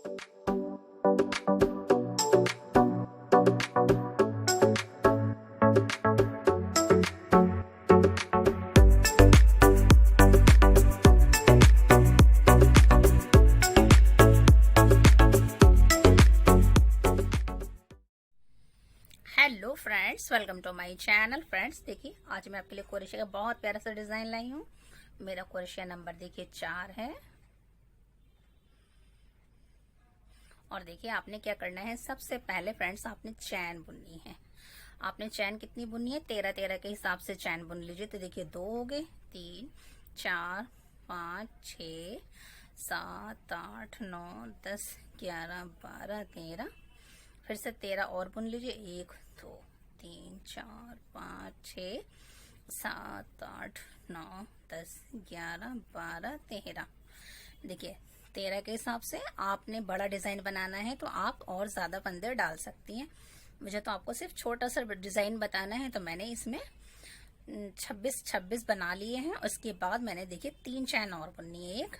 Hello friends, welcome to my channel. Friends देखिए, आज मैं आपके लिए क्रोशिया का बहुत प्यारा सा डिजाइन लाई हूँ। मेरा क्रोशिया नंबर देखिए 4 है। और देखिए आपने क्या करना है, सबसे पहले फ्रेंड्स आपने चैन बुननी है। आपने चैन कितनी बुननी है, 13 के हिसाब से चैन बुन लीजिए। तो देखिए 2 हो गए, 3 4 5 6 7 8 9 10 11 12 13। फिर से 13 और बुन लीजिए। 1 2 3 4 5 6 7 8 9 10 11 12 13। देखिए 13 के हिसाब से आपने बड़ा डिजाइन बनाना है तो आप और ज्यादा फंदे डाल सकती हैं। मुझे तो आपको सिर्फ छोटा सा डिजाइन बताना है, तो मैंने इसमें 26 बना लिए हैं। उसके बाद मैंने देखिए 3 चैन और बुननी है। 1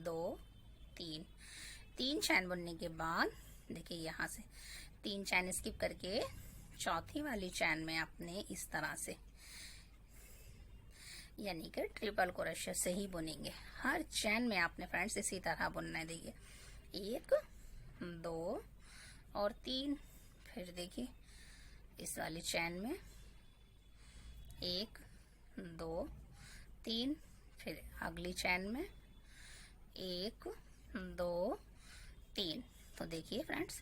2 3 3 चैन बुनने के बाद देखिए यहाँ से 3 चैन स्किप करके चौथी वाली चैन में आपने इस तरह से, यानी कि ट्रिपल क्रोशिया से ही बुनेंगे। हर चैन में आपने फ्रेंड्स इसी तरह बुनना है। देखिए 1 2 और 3। फिर देखिए इस वाली चैन में 1 2 3। फिर अगली चैन में 1 2 3। तो देखिए फ्रेंड्स,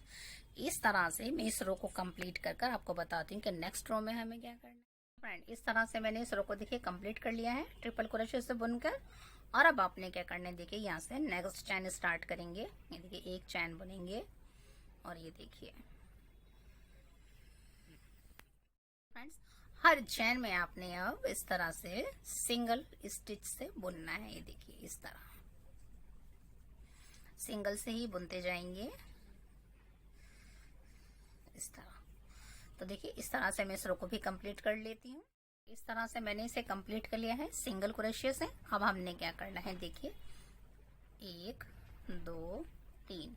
इस तरह से मैं इस रो को कंप्लीट कर आपको बताती हूँ कि नेक्स्ट रो में हमें क्या करना है। फ्रेंड इस तरह से मैंने इस रो को देखिए कंप्लीट कर लिया है ट्रिपल क्रोशिया से बुनकर। और अब आपने क्या करना है, देखिए यहाँ से नेक्स्ट चैन स्टार्ट करेंगे। ये देखिए 1 चैन बुनेंगे और ये देखिए फ्रेंड्स, हर चैन में आपने अब इस तरह से सिंगल स्टिच से बुनना है। ये देखिए इस तरह सिंगल से ही बुनते जाएंगे इस तरह। तो देखिए इस तरह से मैं इस रो को भी कंप्लीट कर लेती हूँ। इस तरह से मैंने इसे कंप्लीट कर लिया है सिंगल क्रोशिया से। अब हमने क्या करना है, देखिए 1 2 3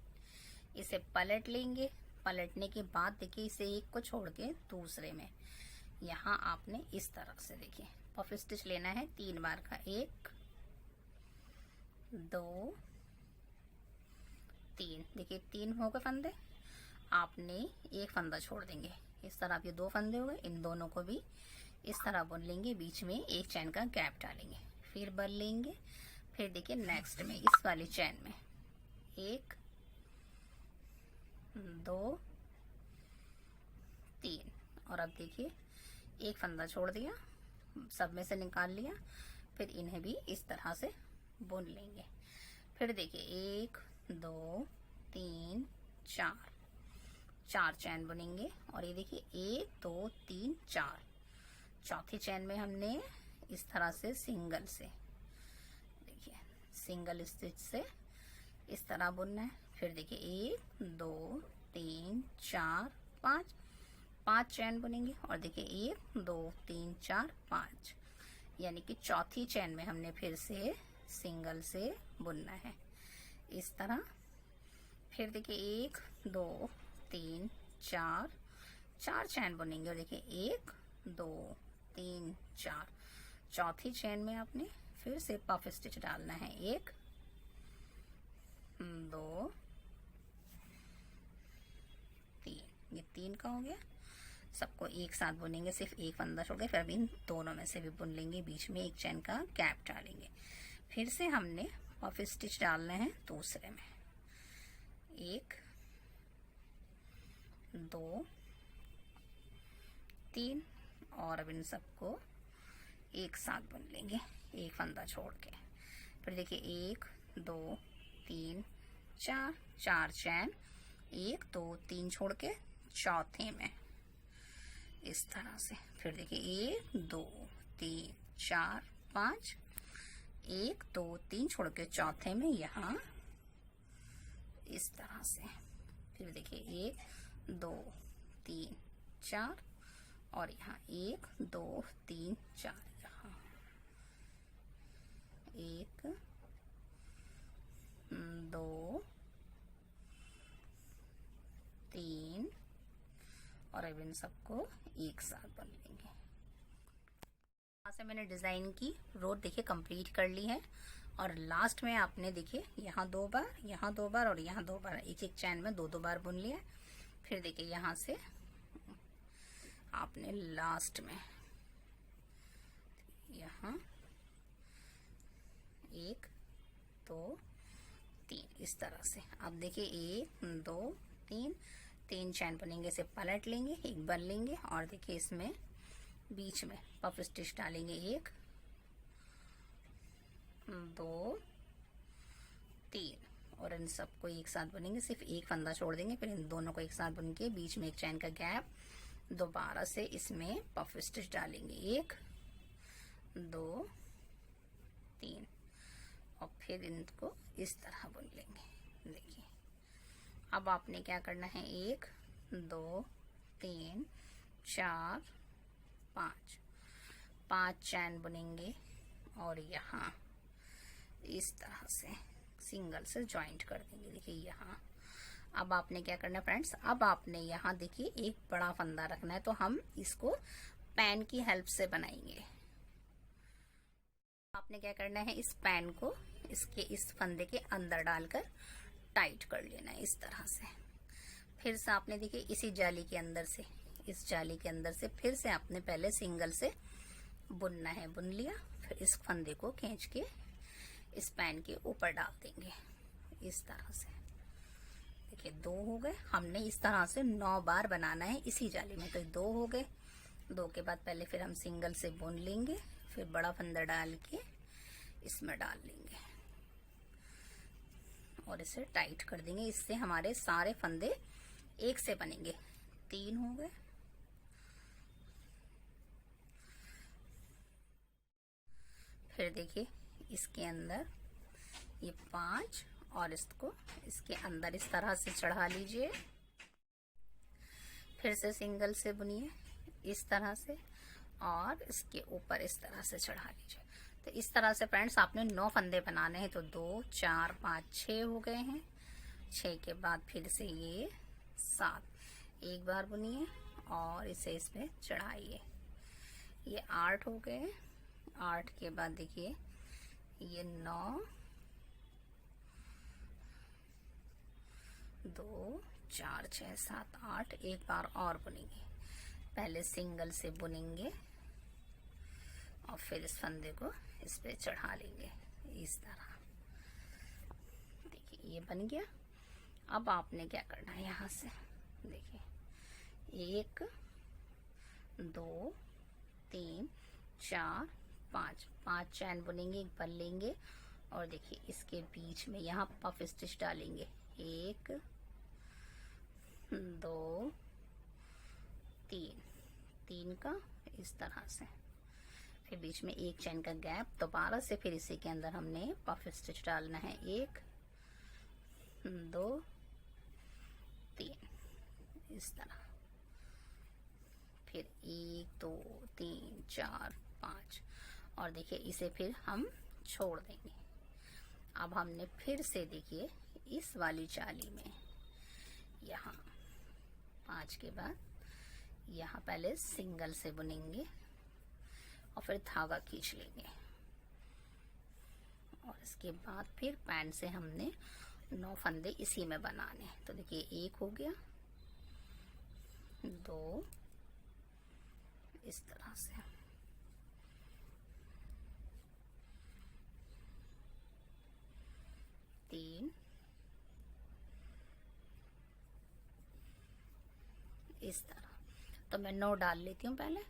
इसे पलट लेंगे। पलटने के बाद देखिए इसे एक को छोड़ के दूसरे में यहाँ आपने इस तरह से देखिए पफ स्टिच लेना है 3 बार का। 1 2 3। देखिए 3 हो गए फंदे, आपने एक फंदा छोड़ देंगे। इस तरह ये 2 फंदे हो गए, इन दोनों को भी इस तरह बुन लेंगे। बीच में एक चैन का गैप डालेंगे, फिर बुन लेंगे। फिर देखिए नेक्स्ट में इस वाली चैन में 1 2 3। और अब देखिए एक फंदा छोड़ दिया, सब में से निकाल लिया। फिर इन्हें भी इस तरह से बुन लेंगे। फिर देखिए 1 2 3 4 चैन बुनेंगे। और ये देखिए 1 2 3 4 चौथी चैन में हमने इस तरह से सिंगल से देखिए सिंगल स्टिच से इस तरह बुनना है। फिर देखिए 1 2 3 4 5 चैन बुनेंगे। और देखिए 1 2 3 4 5, यानी कि चौथी चैन में हमने फिर से सिंगल से बुनना है इस तरह। फिर देखिए 1 2 3 4 चैन बुनेंगे। और देखिए 1 2 3 4 चौथी चैन में आपने फिर से पफ स्टिच डालना है। 1 2 3। ये 3 का हो गया। सबको एक साथ बुनेंगे, सिर्फ एक फंदा छोड़ के। फिर अभी इन दोनों में से भी बुन लेंगे, बीच में एक चैन का गैप डालेंगे। फिर से हमने पफ स्टिच डालना है दूसरे में। 1 2 3। और अब इन सबको एक साथ बुन लेंगे, एक फंदा छोड़ के। फिर देखिए 1 2 3 4 चैन, 1 2 3 छोड़ के चौथे में इस तरह से। फिर देखिए 1 2 3 4 5, 1 2 3 छोड़ के चौथे में यहाँ इस तरह से। फिर देखिए 1 2 3 4 और यहाँ 1 2 3 4, यहाँ 1 2 अब इन सबको एक साथ बुन लेंगे। यहाँ से मैंने डिजाइन की रो देखिए कंप्लीट कर ली है, और लास्ट में आपने देखिए यहाँ 2 बार, यहाँ 2 बार और यहाँ 2 बार, एक एक चैन में 2-2 बार बुन लिया। फिर देखिए यहाँ से आपने लास्ट में यहाँ 1 2 3 इस तरह से आप देखिए 1 2 3 चैन बनेंगे, इसे पलट लेंगे, एक बार लेंगे और देखिए इसमें बीच में पफ स्टिच डालेंगे, 1 2 3 और इन सबको एक साथ बुनेंगे, सिर्फ एक फंदा छोड़ देंगे, फिर इन दोनों को एक साथ बुन के बीच में एक चैन का गैप, दोबारा से इसमें पफ स्टिच डालेंगे, 1 2 3 और फिर इनको इस तरह बुन लेंगे। देखिए अब आपने क्या करना है, 1 2 3 4 5 चैन बुनेंगे और यहाँ इस तरह से सिंगल से ज्वाइंट कर देंगे। देखिए यहाँ अब आपने क्या करना है फ्रेंड्स, अब आपने यहाँ देखिए एक बड़ा फंदा रखना है, तो हम इसको पैन की हेल्प से बनाएंगे। आपने क्या करना है, इस पैन को इसके इस फंदे के अंदर डालकर टाइट कर लेना है इस तरह से। फिर से आपने देखिए इसी जाली के अंदर से, इस जाली के अंदर से फिर से आपने पहले सिंगल से बुनना है, बुन लिया, फिर इस फंदे को खींच के इस पैन के ऊपर डाल देंगे इस तरह से। देखिए 2 हो गए, हमने इस तरह से 9 बार बनाना है इसी जाली में, तो 2 हो गए। 2 के बाद पहले फिर हम सिंगल से बुन लेंगे, फिर बड़ा फंदा डाल के इसमें डाल लेंगे और इसे टाइट कर देंगे। इससे हमारे सारे फंदे एक से बनेंगे। 3 हो गए, फिर देखिए इसके अंदर ये 5 और इसको इसके अंदर इस तरह से चढ़ा लीजिए, फिर से सिंगल से बुनिए इस तरह से और इसके ऊपर इस तरह से चढ़ा लीजिए। तो इस तरह से फ्रेंड्स आपने 9 फंदे बनाने हैं, तो 2 4 5 6 हो गए हैं। 6 के बाद फिर से ये 7 एक बार बुनिए और इसे इसमें चढ़ाइए, ये 8 हो गए। 8 के बाद देखिए ये 9 2 4 6 7 8 एक बार और बुनेंगे। पहले सिंगल से बुनेंगे और फिर इस फंदे को इस पे चढ़ा लेंगे इस तरह। देखिए ये बन गया। अब आपने क्या करना है, यहाँ से देखिए 1 2 3 4 5 चैन बुनेंगे, एक बार लेंगे और देखिए इसके बीच में यहाँ पफ स्टिच डालेंगे, 1 2 3 का इस तरह से, फिर बीच में एक चैन का गैप, दोबारा से फिर इसी के अंदर हमने पफ स्टिच डालना है, 1 2 3 इस तरह, फिर 1 2 3 4 5 और देखिए इसे फिर हम छोड़ देंगे। अब हमने फिर से देखिए इस वाली जाली में यहाँ 5 के बाद यहाँ पहले सिंगल से बुनेंगे और फिर धागा खींच लेंगे और इसके बाद फिर पैन से हमने 9 फंदे इसी में बनाने। तो देखिए 1 हो गया, 2 इस तरह से, 3 इस तरह। तो मैं 9 डाल लेती हूँ पहले।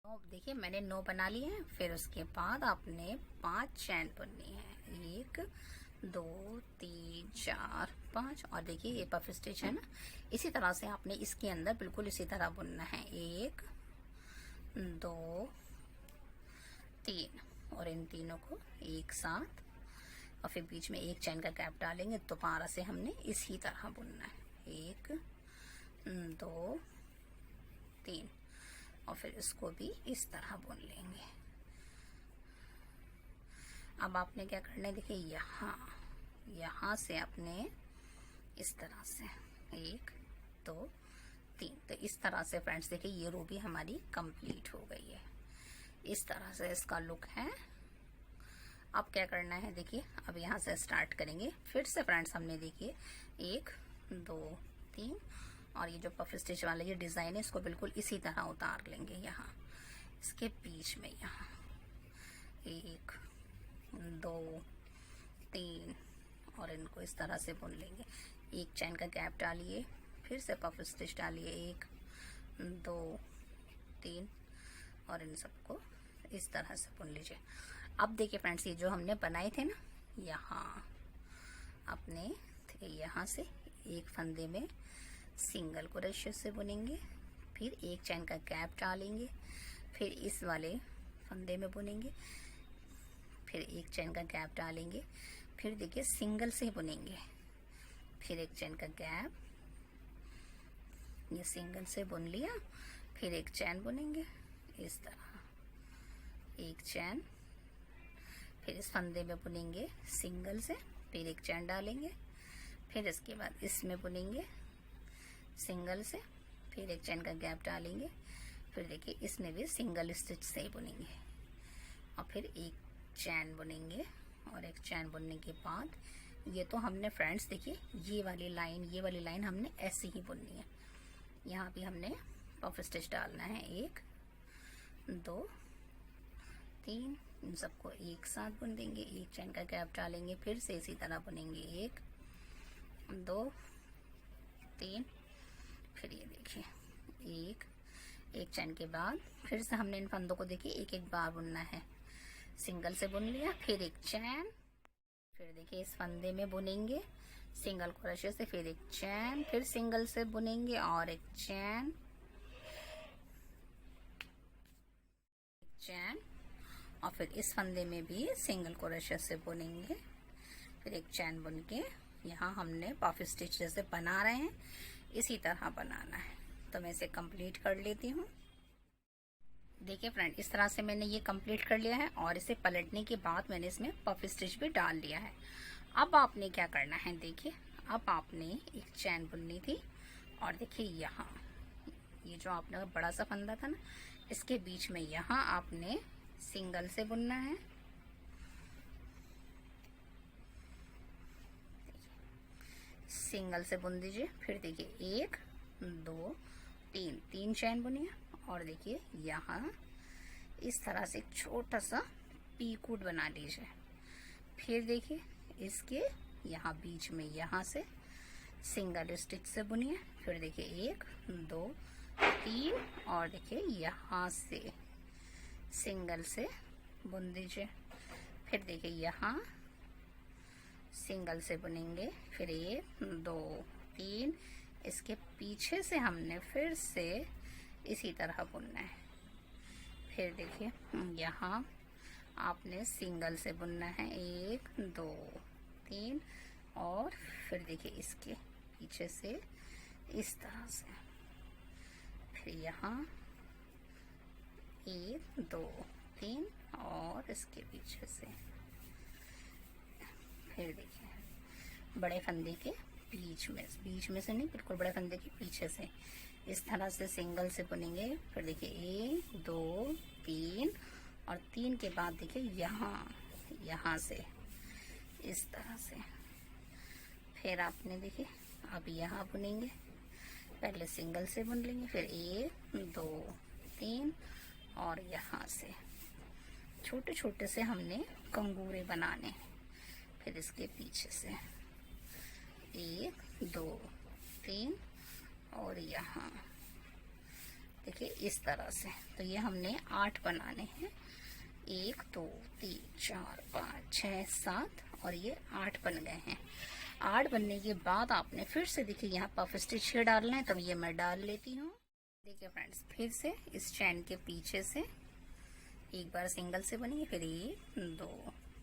9 देखिए मैंने 9 बना लिए हैं। फिर उसके बाद आपने 5 चैन बुननी है, 1 2 3 4 5 और देखिए ये पफ स्टिच है ना, इसी तरह से आपने इसके अंदर बिल्कुल इसी तरह बुनना है, 1 2 3 और इन तीनों को एक साथ और फिर बीच में एक चैन का गैप डालेंगे, दोबारा से हमने इसी तरह बुनना है, 1 2 3 और फिर इसको भी इस तरह बुन लेंगे। अब आपने क्या करना है, देखिए यहाँ से आपने इस तरह से 1 2 3। तो इस तरह से फ्रेंड्स देखिए ये रो भी हमारी कंप्लीट हो गई है। इस तरह से इसका लुक है। अब क्या करना है देखिए, अब यहाँ से स्टार्ट करेंगे फिर से फ्रेंड्स। हमने देखिए 1 2 3 और ये जो पफ स्टिच वाला ये डिजाइन है इसको बिल्कुल इसी तरह उतार लेंगे यहाँ इसके बीच में, यहाँ 1 2 3 और इनको इस तरह से बुन लेंगे। एक चैन का गैप डालिए, फिर से पफ स्टिच डालिए 1 2 3 और इन सबको इस तरह से बुन लीजिए। अब देखिए फ्रेंड्स ये जो हमने बनाए थे ना, यहाँ अपने यहाँ से एक फंदे में सिंगल क्रोशे से बुनेंगे, फिर एक चैन का गैप डालेंगे, फिर इस वाले फंदे में बुनेंगे, फिर एक चैन का गैप डालेंगे, फिर देखिए सिंगल से बुनेंगे, फिर एक चैन का गैप, ये सिंगल से बुन लिया, फिर एक चैन बुनेंगे इस तरह, एक चैन, फिर इस फंदे में बुनेंगे सिंगल से, फिर एक चैन डालेंगे, फिर इसके बाद इसमें बुनेंगे सिंगल से, फिर एक चैन का गैप डालेंगे, फिर देखिए इसमें भी सिंगल स्टिच से ही बुनेंगे और फिर एक चैन बुनेंगे। और एक चैन बुनने के बाद ये तो हमने फ्रेंड्स देखिए ये वाली लाइन हमने ऐसे ही बुननी है। यहाँ भी हमने पफ स्टिच डालना है 1 2 3, इन सबको एक साथ बुन देंगे, एक चैन का गैप डालेंगे, फिर से इसी तरह बुनेंगे 1 2 3, फिर ये देखिए एक चैन के बाद फिर से हमने इन फंदों को देखिए एक एक बार बुनना है। सिंगल से बुन लिया, फिर एक चैन, फिर देखिए इस फंदे में बुनेंगे सिंगल क्रोशे से, फिर एक चैन, फिर सिंगल से बुनेंगे और एक चैन, और फिर इस फंदे में भी सिंगल क्रोशे से बुनेंगे, फिर एक चैन बुन के यहाँ हमने पफ स्टिच जैसे बना रहे हैं इसी तरह बनाना है। तो मैं इसे कंप्लीट कर लेती हूँ। देखिए फ्रेंड इस तरह से मैंने ये कंप्लीट कर लिया है और इसे पलटने के बाद मैंने इसमें पफ स्टिच भी डाल दिया है। अब आपने क्या करना है देखिए, अब आपने एक चैन बुननी थी और देखिए यहाँ ये जो आपने बड़ा सा फंदा था ना, इसके बीच में यहाँ आपने सिंगल से बुनना है, सिंगल से बुन दीजिए, फिर देखिए 1 2 3, 3 चैन बुनिए और देखिए यहाँ इस तरह से एक छोटा सा पीकूट बना लीजिए, फिर देखिए इसके यहाँ बीच में यहाँ से सिंगल स्टिच से बुनिए, फिर देखिए 1 2 3 और देखिए यहाँ से सिंगल से बुन दीजिए, फिर देखिए यहाँ सिंगल से बुनेंगे, फिर 1 2 3, इसके पीछे से हमने फिर से इसी तरह बुनना है, फिर देखिए यहाँ आपने सिंगल से बुनना है 1 2 3 और फिर देखिए इसके पीछे से इस तरह से, फिर यहाँ 1 2 3 और इसके पीछे से, फिर देखिए बड़े फंदे के बीच में से नहीं, बिल्कुल बड़े फंदे के पीछे से इस तरह से सिंगल से बुनेंगे, फिर देखिए 1 2 3 और 3 के बाद देखिए यहाँ से इस तरह से, फिर आपने देखिए अब यहाँ बुनेंगे, पहले सिंगल से बुन लेंगे, फिर 1 2 3 और यहाँ से छोटे छोटे से हमने कंगूरे बनाने हैं, फिर इसके पीछे से 1 2 3 और यहाँ देखिए इस तरह से। तो ये हमने 8 बनाने हैं, 1 2 3 4 5 6 7 और ये 8 बन गए हैं। 8 बनने के बाद आपने फिर से देखिए यहाँ पफ स्टिच डालना है, तो ये मैं डाल लेती हूँ। देखिए फ्रेंड्स फिर से इस चैन के पीछे से एक बार सिंगल से बनेंगे, फिर 1 2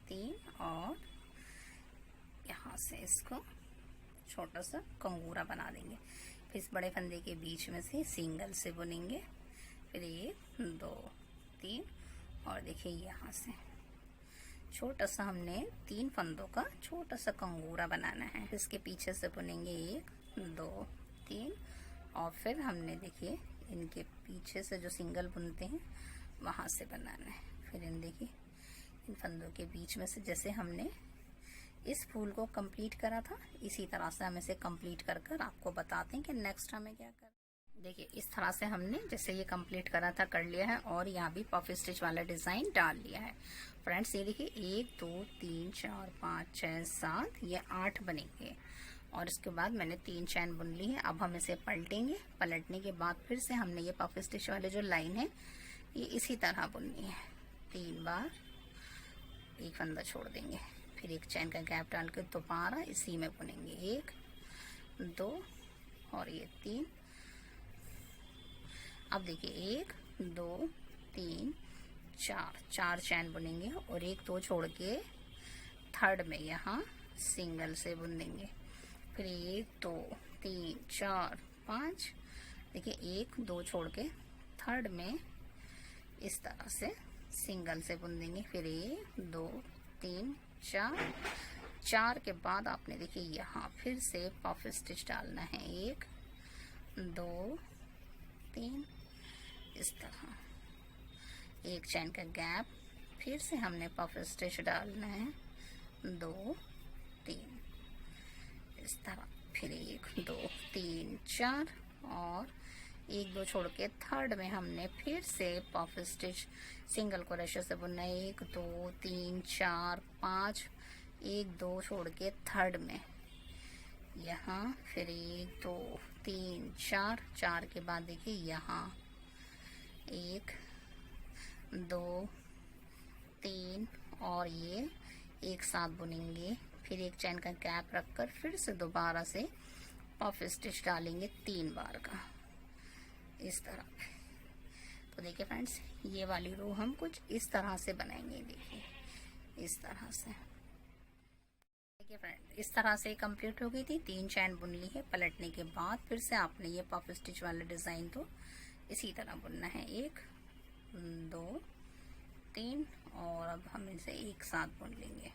3 और यहाँ से इसको छोटा सा कंगूरा बना देंगे, फिर इस बड़े फंदे के बीच में से सिंगल से बुनेंगे, फिर 1 2 3 और देखिए यहाँ से छोटा सा हमने 3 फंदों का छोटा सा कंगूरा बनाना है, इसके पीछे से बुनेंगे 1 2 3 और फिर हमने देखिए इनके पीछे से जो सिंगल बुनते हैं वहां से बनाना है। फिर इन देखिए इन फंदों के बीच में से जैसे हमने इस फूल को कंप्लीट करा था, इसी तरह से हम इसे कंप्लीट कर कर आपको बताते हैं कि नेक्स्ट हमें क्या करना। देखिए इस तरह से हमने जैसे ये कंप्लीट करा था कर लिया है, और यहाँ भी पफ स्टिच वाला डिजाइन डाल लिया है। फ्रेंड्स ये देखिए 1 2 3 4 5 6 7 ये 8 बनेंगे, और इसके बाद मैंने 3 चैन बुन ली है। अब हम इसे पलटेंगे, पलटने के बाद फिर से हमने ये पफ स्टिच वाले जो लाइन है ये इसी तरह बुननी है। 3 बार एक फंदा छोड़ देंगे, फिर एक चैन का गैप डाल के दोबारा इसी में बुनेंगे। 1 2 और ये 3। अब देखिए 1 2 3 4 चैन बुनेंगे, और 1 2 छोड़ के थर्ड में यहाँ सिंगल से बुन देंगे। फिर 1 2 3 4 5, देखिए 1 2 छोड़ के थर्ड में इस तरह से सिंगल से बुन देंगे। फिर 1 2 3 4 के बाद आपने देखिए यहाँ फिर से पफ स्टिच डालना है। 1 2 3 इस तरह एक चैन का गैप, फिर से हमने पफ स्टिच डालना है 2 3 इस तरह। फिर 1 2 3 4 और 1 2 छोड़ के थर्ड में हमने फिर से पफ स्टिच सिंगल क्रोशे से बुनना है। 1 2 3 4 5, 1 2 छोड़ के थर्ड में यहाँ, फिर 1 2 3 4 के बाद देखिए यहाँ 1 2 3 और ये एक साथ बुनेंगे। फिर एक चैन का गैप रखकर फिर से दोबारा से पफ स्टिच डालेंगे 3 बार का इस तरह। तो देखिए फ्रेंड्स ये वाली रो हम कुछ इस तरह से बनाएंगे। देखिए इस तरह से, देखिए फ्रेंड इस तरह से कंप्लीट हो गई थी। 3 चैन बुन ली है। पलटने के बाद फिर से आपने ये पफ स्टिच वाला डिजाइन तो इसी तरह बुनना है। 1 2 3 और अब हम इसे एक साथ बुन लेंगे।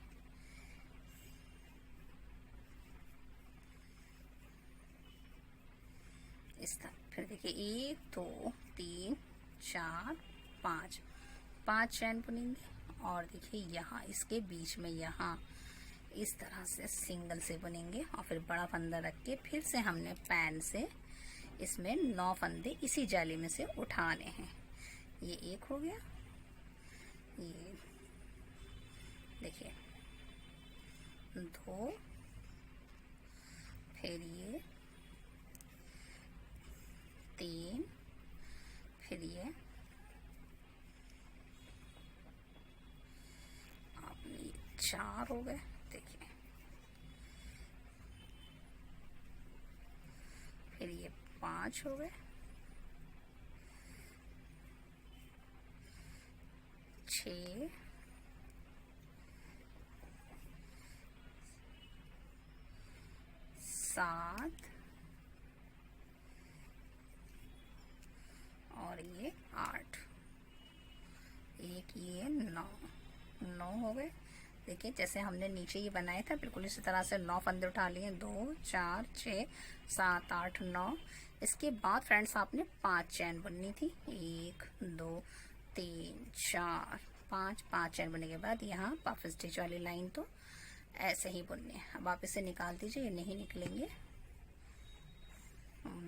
इस तरह फिर देखिए 1 2 3 4 5 चैन बुनेंगे, और देखिए यहाँ इसके बीच में यहाँ इस तरह से सिंगल से बुनेंगे, और फिर बड़ा फंदा रख के फिर से हमने पैन से इसमें 9 फंदे इसी जाली में से उठाने हैं। ये एक हो गया, ये देखिए 2, फिर ये 3, फिर ये आपने 4 हो गए। देखिए फिर ये 5 हो गए, 6 7 और ये 8, एक ये 9 हो गए। देखिए जैसे हमने नीचे ये बनाया था बिल्कुल इसी तरह से 9 फंदे उठा लिए। 2 4 6 7 8 9। इसके बाद फ्रेंड्स आपने 5 चैन बुननी थी। 1 2 3 4 5 चैन बुनने के बाद यहाँ पफ स्टिच वाली लाइन तो ऐसे ही बुनने हैं। अब आप इसे निकाल दीजिए, ये नहीं निकलेंगे।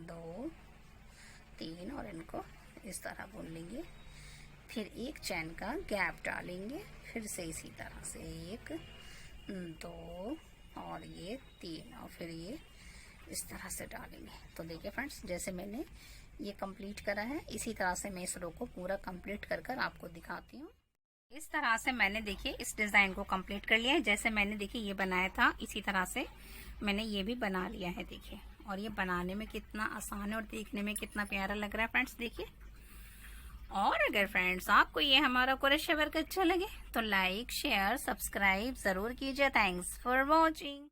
2 3 और इनको इस तरह बुन लेंगे। फिर एक चैन का गैप डालेंगे, फिर से इसी तरह से 1 2 और ये 3 और फिर ये इस तरह से डालेंगे। तो देखिए फ्रेंड्स जैसे मैंने ये कंप्लीट करा है इसी तरह से मैं इस रो को पूरा कंप्लीट कर कर आपको दिखाती हूँ। इस तरह से मैंने देखिए इस डिजाइन को कंप्लीट कर लिया है। जैसे मैंने देखिए ये बनाया था इसी तरह से मैंने ये भी बना लिया है। देखिए और ये बनाने में कितना आसान है और देखने में कितना प्यारा लग रहा है फ्रेंड्स। देखिए और अगर फ्रेंड्स आपको ये हमारा क्रोशे वर्क अच्छा लगे तो लाइक शेयर सब्सक्राइब जरूर कीजिए। Thanks for watching.